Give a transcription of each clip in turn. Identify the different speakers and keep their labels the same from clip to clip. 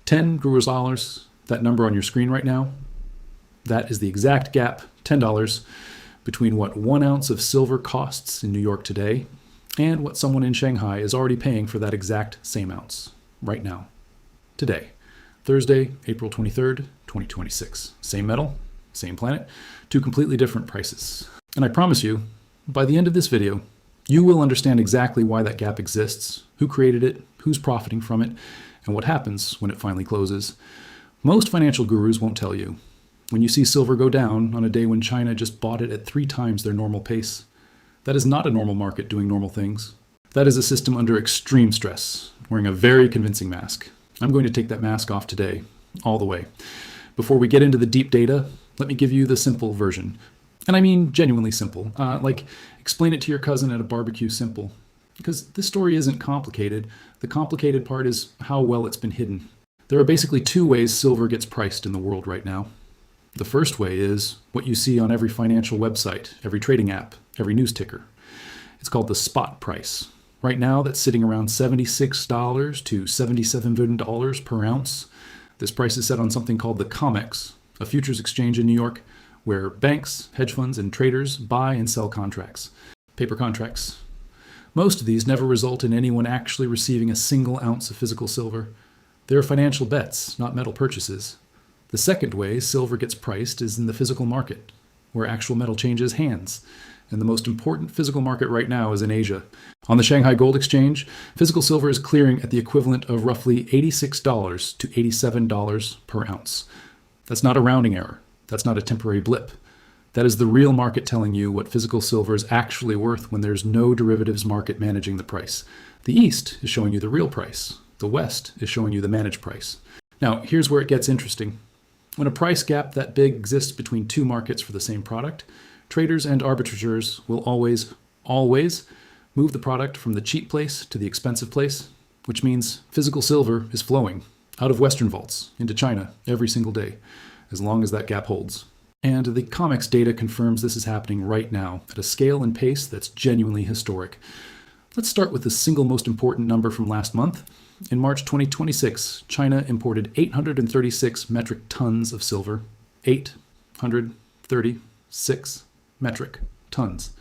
Speaker 1: 10 Guru dollars, that number on your screen right now, that is the exact gap, $10, between what 1 ounce of silver costs in New York today and what someone in Shanghai is already paying for that exact same ounce right now, today, Thursday, April 23rd, 2026. Same metal, same planet, 2 completely different prices. And I promise you, by the end of this video, you will understand exactly why that gap exists, who created it, who's profiting from it, and what happens when it finally closes. Most financial gurus won't tell you. When you see silver go down on a day when China just bought it at 3 times their normal pace, that is not a normal market doing normal things. That is a system under extreme stress, wearing a very convincing mask. I'm going to take that mask off today, all the way. Before we get into the deep data, let me give you the simple version. And I mean genuinely simple, like explain it to your cousin at a barbecue simple. Because this story isn't complicated. The complicated part is how well it's been hidden. There are basically 2 ways silver gets priced in the world right now. The first way is what you see on every financial website, every trading app, every news ticker. It's called the spot price. Right now, that's sitting around $76 to $77 per ounce. This price is set on something called the COMEX, a futures exchange in New York, where banks, hedge funds, and traders buy and sell contracts, paper contracts. Most of these never result in anyone actually receiving a single ounce of physical silver. They're financial bets, not metal purchases. The second way silver gets priced is in the physical market, where actual metal changes hands. And the most important physical market right now is in Asia. On the Shanghai Gold Exchange, physical silver is clearing at the equivalent of roughly $86 to $87 per ounce. That's not a rounding error. That's not a temporary blip. That is the real market telling you what physical silver is actually worth when there's no derivatives market managing the price. The East is showing you the real price. The West is showing you the managed price. Now, here's where it gets interesting. When a price gap that big exists between 2 markets for the same product, traders and arbitrators will always move the product from the cheap place to the expensive place, which means physical silver is flowing out of Western vaults into China every single day, as long as that gap holds. And the COMEX data confirms this is happening right now at a scale and pace that's genuinely historic. Let's start with the single most important number from last month. In March 2026, China imported 836 metric tons of silver. 836 metric tons.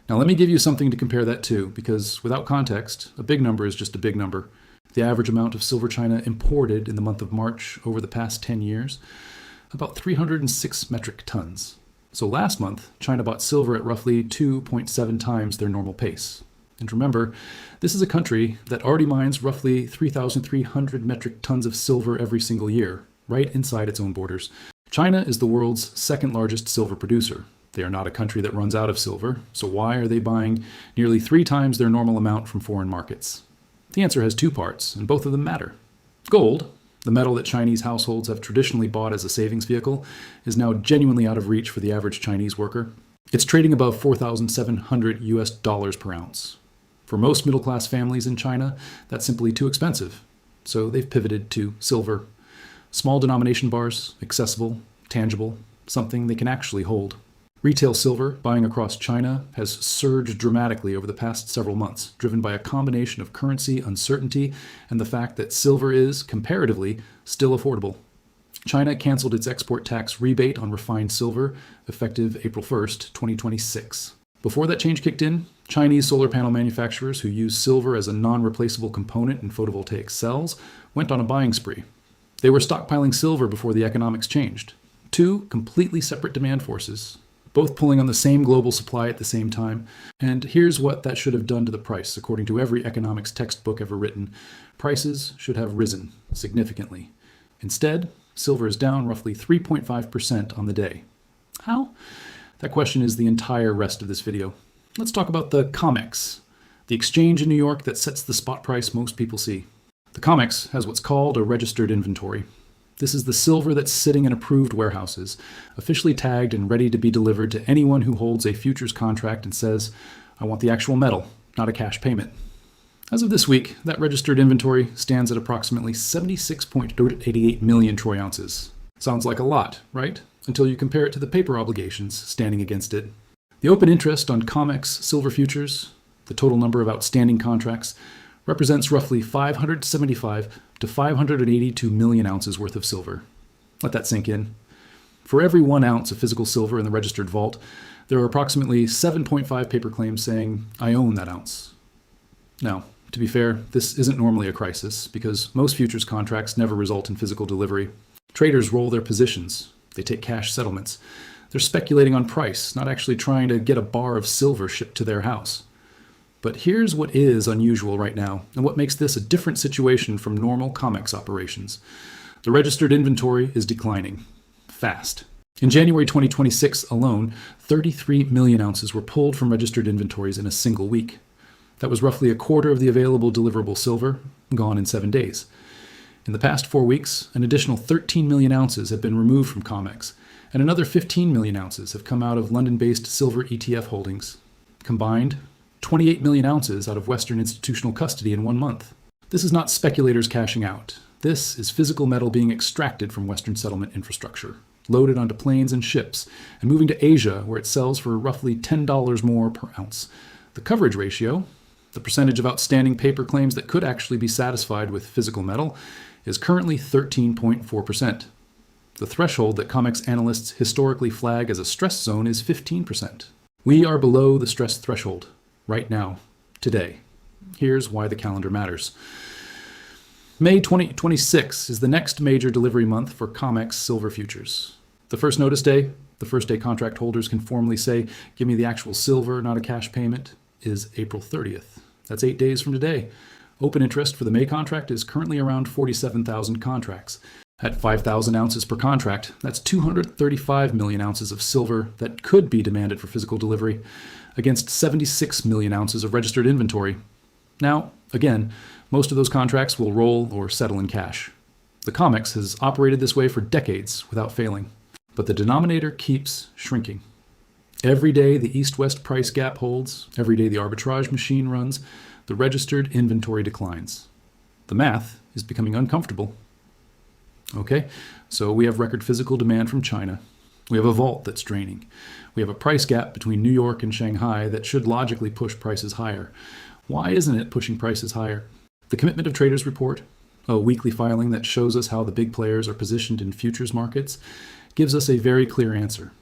Speaker 1: Now let me give you something to compare that to, because without context, a big number is just a big number. The average amount of silver China imported in the month of March over the past 10 years, about 306 metric tons. So last month, China bought silver at roughly 2.7 times their normal pace. And remember, this is a country that already mines roughly 3,300 metric tons of silver every single year, right inside its own borders. China is the world's 2nd largest silver producer. They are not a country that runs out of silver, so why are they buying nearly 3 times their normal amount from foreign markets? The answer has 2 parts, and both of them matter. Gold, the metal that Chinese households have traditionally bought as a savings vehicle, is now genuinely out of reach for the average Chinese worker. It's trading above $4,700 per ounce. For most middle-class families in China, that's simply too expensive, so they've pivoted to silver. Small denomination bars, accessible, tangible, something they can actually hold. Retail silver buying across China has surged dramatically over the past several months, driven by a combination of currency uncertainty and the fact that silver is, comparatively, still affordable. China canceled its export tax rebate on refined silver, effective April 1st, 2026. Before that change kicked in, Chinese solar panel manufacturers who use silver as a non-replaceable component in photovoltaic cells went on a buying spree. They were stockpiling silver before the economics changed. 2 completely separate demand forces, both pulling on the same global supply at the same time. And here's what that should have done to the price, according to every economics textbook ever written. Prices should have risen significantly. Instead, silver is down roughly 3.5% on the day. How? That question is the entire rest of this video. Let's talk about the COMEX, the exchange in New York that sets the spot price most people see. The COMEX has what's called a registered inventory. This is the silver that's sitting in approved warehouses, officially tagged and ready to be delivered to anyone who holds a futures contract and says, I want the actual metal, not a cash payment. As of this week, that registered inventory stands at approximately 76.88 million troy ounces. Sounds like a lot, right? Until you compare it to the paper obligations standing against it. The open interest on COMEX silver futures, the total number of outstanding contracts, represents roughly 575 to to 582 million ounces worth of silver. Let that sink in. For every 1 ounce of physical silver in the registered vault, there are approximately 7.5 paper claims saying, "I own that ounce." Now, to be fair, this isn't normally a crisis because most futures contracts never result in physical delivery. Traders roll their positions. They take cash settlements. They're speculating on price, not actually trying to get a bar of silver shipped to their house. But here's what is unusual right now, and what makes this a different situation from normal COMEX operations. The registered inventory is declining. Fast. In January 2026 alone, 33 million ounces were pulled from registered inventories in a single week. That was roughly a quarter of the available deliverable silver, gone in 7 days. In the past 4 weeks, an additional 13 million ounces have been removed from COMEX, and another 15 million ounces have come out of London-based silver ETF holdings. Combined, 28 million ounces out of Western institutional custody in 1 month. This is not speculators cashing out. This is physical metal being extracted from Western settlement infrastructure, loaded onto planes and ships, and moving to Asia, where it sells for roughly $10 more per ounce. The coverage ratio, the percentage of outstanding paper claims that could actually be satisfied with physical metal, is currently 13.4%. The threshold that COMEX analysts historically flag as a stress zone is 15%. We are below the stress threshold, right now, today. Here's why the calendar matters. May 2026 is the next major delivery month for COMEX silver futures. The first notice day, the first day contract holders can formally say, "Give me the actual silver, not a cash payment," is April 30th. That's 8 days from today. Open interest for the May contract is currently around 47,000 contracts. At 5,000 ounces per contract, that's 235 million ounces of silver that could be demanded for physical delivery, against 76 million ounces of registered inventory. Now, again, most of those contracts will roll or settle in cash. The COMEX has operated this way for decades without failing, but the denominator keeps shrinking. Every day the east-west price gap holds, every day the arbitrage machine runs, the registered inventory declines. The math is becoming uncomfortable. Okay, so we have record physical demand from China. We have a vault that's draining. We have a price gap between New York and Shanghai that should logically push prices higher. Why isn't it pushing prices higher? The Commitment of Traders report, a weekly filing that shows us how the big players are positioned in futures markets, gives us a very clear answer.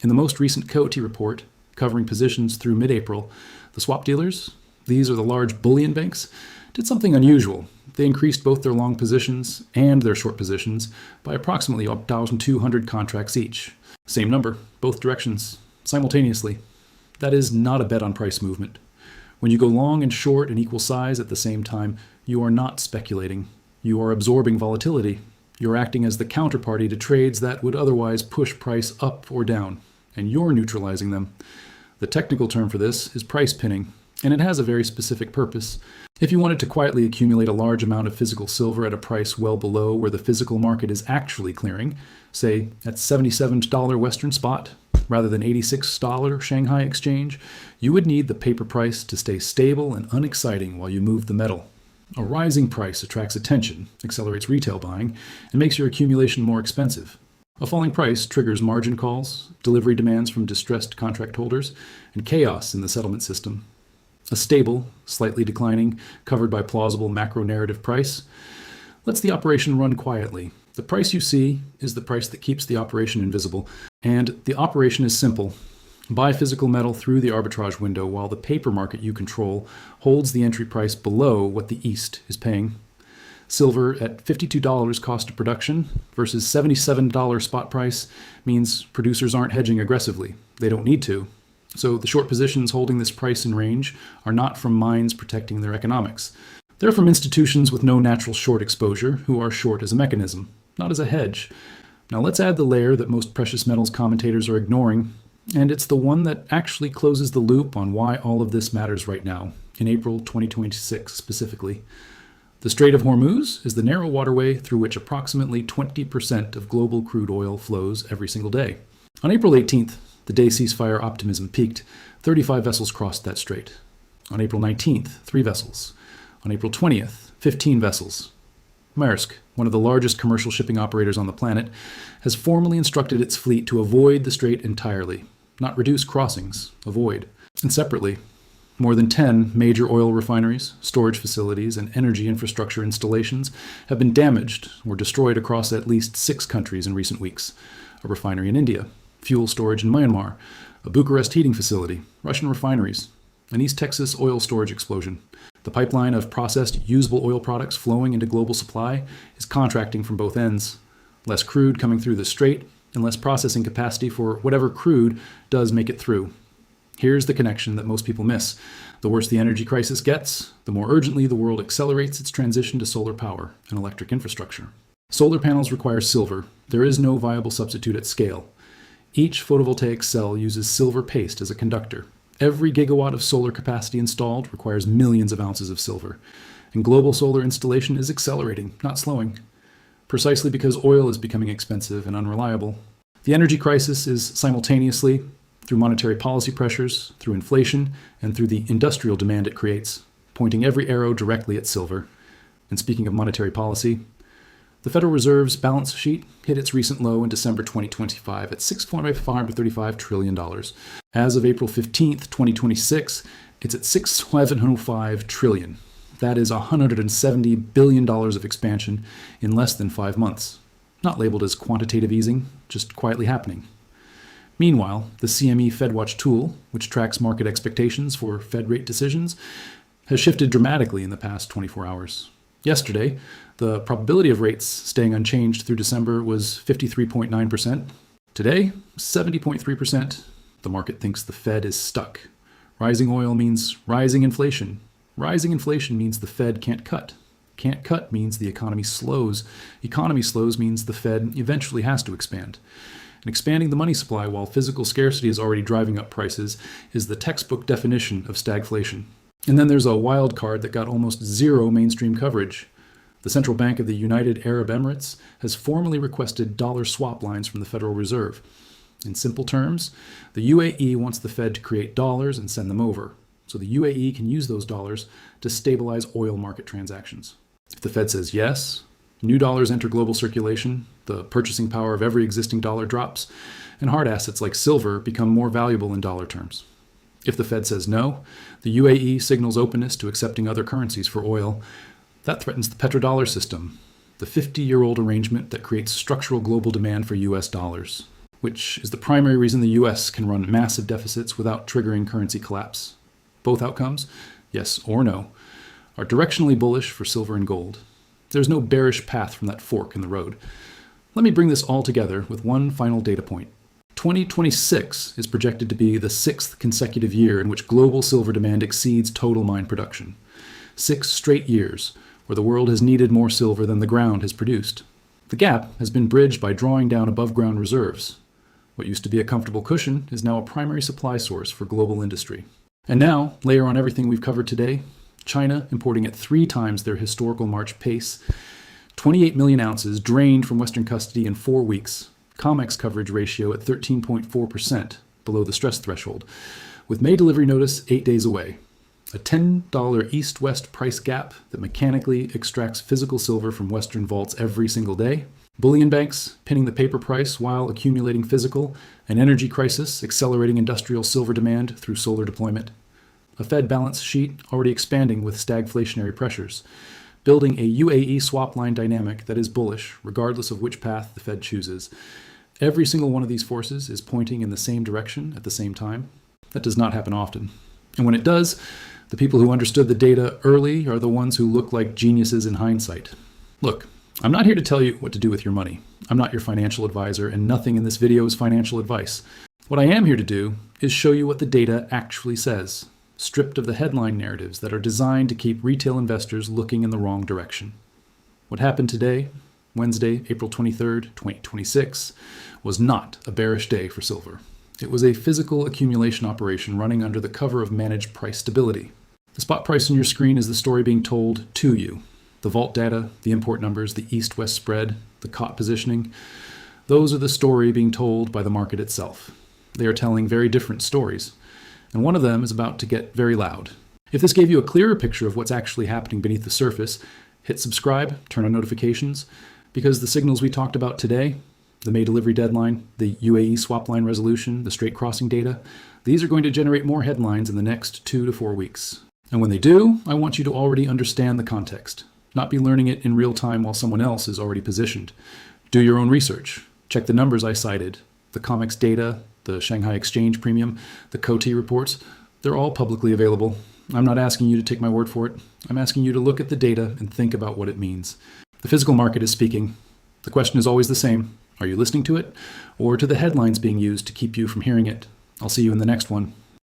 Speaker 1: In the most recent COT report, covering positions through mid-April, the swap dealers, these are the large bullion banks, did something unusual. They increased both their long positions and their short positions by approximately 1,200 contracts each. Same number, both directions, simultaneously. That is not a bet on price movement. When you go long and short in equal size at the same time, you are not speculating. You are absorbing volatility. You're acting as the counterparty to trades that would otherwise push price up or down, and you're neutralizing them. The technical term for this is price pinning, and it has a very specific purpose. If you wanted to quietly accumulate a large amount of physical silver at a price well below where the physical market is actually clearing, say at $77 Western spot rather than $86 Shanghai exchange, you would need the paper price to stay stable and unexciting while you move the metal. A rising price attracts attention, accelerates retail buying, and makes your accumulation more expensive. A falling price triggers margin calls, delivery demands from distressed contract holders, and chaos in the settlement system. A stable, slightly declining, covered by plausible macro-narrative price lets the operation run quietly. The price you see is the price that keeps the operation invisible, and the operation is simple. Buy physical metal through the arbitrage window while the paper market you control holds the entry price below what the East is paying. Silver at $52 cost of production versus $77 spot price means producers aren't hedging aggressively. They don't need to. So the short positions holding this price in range are not from mines protecting their economics. They're from institutions with no natural short exposure who are short as a mechanism, not as a hedge. Now let's add the layer that most precious metals commentators are ignoring, and it's the one that actually closes the loop on why all of this matters right now, in April 2026 specifically. The Strait of Hormuz is the narrow waterway through which approximately 20% of global crude oil flows every single day. On April 18th, the day ceasefire optimism peaked. 35 vessels crossed that strait. On April 19th, 3 vessels. On April 20th, 15 vessels. Maersk, one of the largest commercial shipping operators on the planet, has formally instructed its fleet to avoid the strait entirely. Not reduce crossings, avoid. And separately, More than 10 major oil refineries, storage facilities, and energy infrastructure installations have been damaged or destroyed across at least 6 countries in recent weeks. A refinery in India, fuel storage in Myanmar, a Bucharest heating facility, Russian refineries, an East Texas oil storage explosion. The pipeline of processed, usable oil products flowing into global supply is contracting from both ends. Less crude coming through the strait, and less processing capacity for whatever crude does make it through. Here's the connection that most people miss. The worse the energy crisis gets, the more urgently the world accelerates its transition to solar power and electric infrastructure. Solar panels require silver. There is no viable substitute at scale. Each photovoltaic cell uses silver paste as a conductor. Every gigawatt of solar capacity installed requires millions of ounces of silver. And global solar installation is accelerating, not slowing, precisely because oil is becoming expensive and unreliable. The energy crisis is simultaneously, through monetary policy pressures, through inflation, and through the industrial demand it creates, pointing every arrow directly at silver. And speaking of monetary policy, the Federal Reserve's balance sheet hit its recent low in December 2025 at $6.535 trillion. As of April 15th, 2026, it's at $6.705 trillion. That is $170 billion of expansion in less than 5 months. Not labeled as quantitative easing, just quietly happening. Meanwhile, the CME FedWatch tool, which tracks market expectations for Fed rate decisions, has shifted dramatically in the past 24 hours. Yesterday, the probability of rates staying unchanged through December was 53.9%. Today, 70.3%. The market thinks the Fed is stuck. Rising oil means rising inflation. Rising inflation means the Fed can't cut. Can't cut means the economy slows. Economy slows means the Fed eventually has to expand. And expanding the money supply while physical scarcity is already driving up prices is the textbook definition of stagflation. And then there's a wild card that got almost zero mainstream coverage. The Central Bank of the United Arab Emirates has formally requested dollar swap lines from the Federal Reserve. In simple terms, the UAE wants the Fed to create dollars and send them over, so the UAE can use those dollars to stabilize oil market transactions. If the Fed says yes, new dollars enter global circulation, the purchasing power of every existing dollar drops, and hard assets like silver become more valuable in dollar terms. If the Fed says no, the UAE signals openness to accepting other currencies for oil. That threatens the petrodollar system, the 50-year-old arrangement that creates structural global demand for US dollars, which is the primary reason the US can run massive deficits without triggering currency collapse. Both outcomes, yes or no, are directionally bullish for silver and gold. There's no bearish path from that fork in the road. Let me bring this all together with one final data point. 2026 is projected to be the 6th consecutive year in which global silver demand exceeds total mine production. 6 straight years where the world has needed more silver than the ground has produced. The gap has been bridged by drawing down above-ground reserves. What used to be a comfortable cushion is now a primary supply source for global industry. And now, layer on everything we've covered today, China importing at 3 times their historical March pace, 28 million ounces drained from Western custody in 4 weeks, COMEX coverage ratio at 13.4%, below the stress threshold, with May delivery notice 8 days away. A $10 east-west price gap that mechanically extracts physical silver from Western vaults every single day. Bullion banks pinning the paper price while accumulating physical. An energy crisis accelerating industrial silver demand through solar deployment. A Fed balance sheet already expanding with stagflationary pressures. Building a UAE swap line dynamic that is bullish, regardless of which path the Fed chooses. Every single one of these forces is pointing in the same direction at the same time. That does not happen often. And when it does, the people who understood the data early are the ones who look like geniuses in hindsight. Look, I'm not here to tell you what to do with your money. I'm not your financial advisor, and nothing in this video is financial advice. What I am here to do is show you what the data actually says, stripped of the headline narratives that are designed to keep retail investors looking in the wrong direction. What happened today, Wednesday, April 23rd, 2026, was not a bearish day for silver. It was a physical accumulation operation running under the cover of managed price stability. The spot price on your screen is the story being told to you. The vault data, the import numbers, the east-west spread, the COT positioning, those are the story being told by the market itself. They are telling very different stories, and one of them is about to get very loud. If this gave you a clearer picture of what's actually happening beneath the surface, hit subscribe, turn on notifications, because the signals we talked about today, the May delivery deadline, the UAE swap line resolution, the straight crossing data, These are going to generate more headlines in the next 2 to 4 weeks. And when they do, I want you to already understand the context, not be learning it in real time while someone else is already positioned. Do your own research. Check the numbers I cited, the COMEX data, the Shanghai Exchange Premium, the COTI reports. They're all publicly available. I'm not asking you to take my word for it. I'm asking you to look at the data and think about what it means. The physical market is speaking. The question is always the same. Are you listening to it, or to the headlines being used to keep you from hearing it? I'll see you in the next one.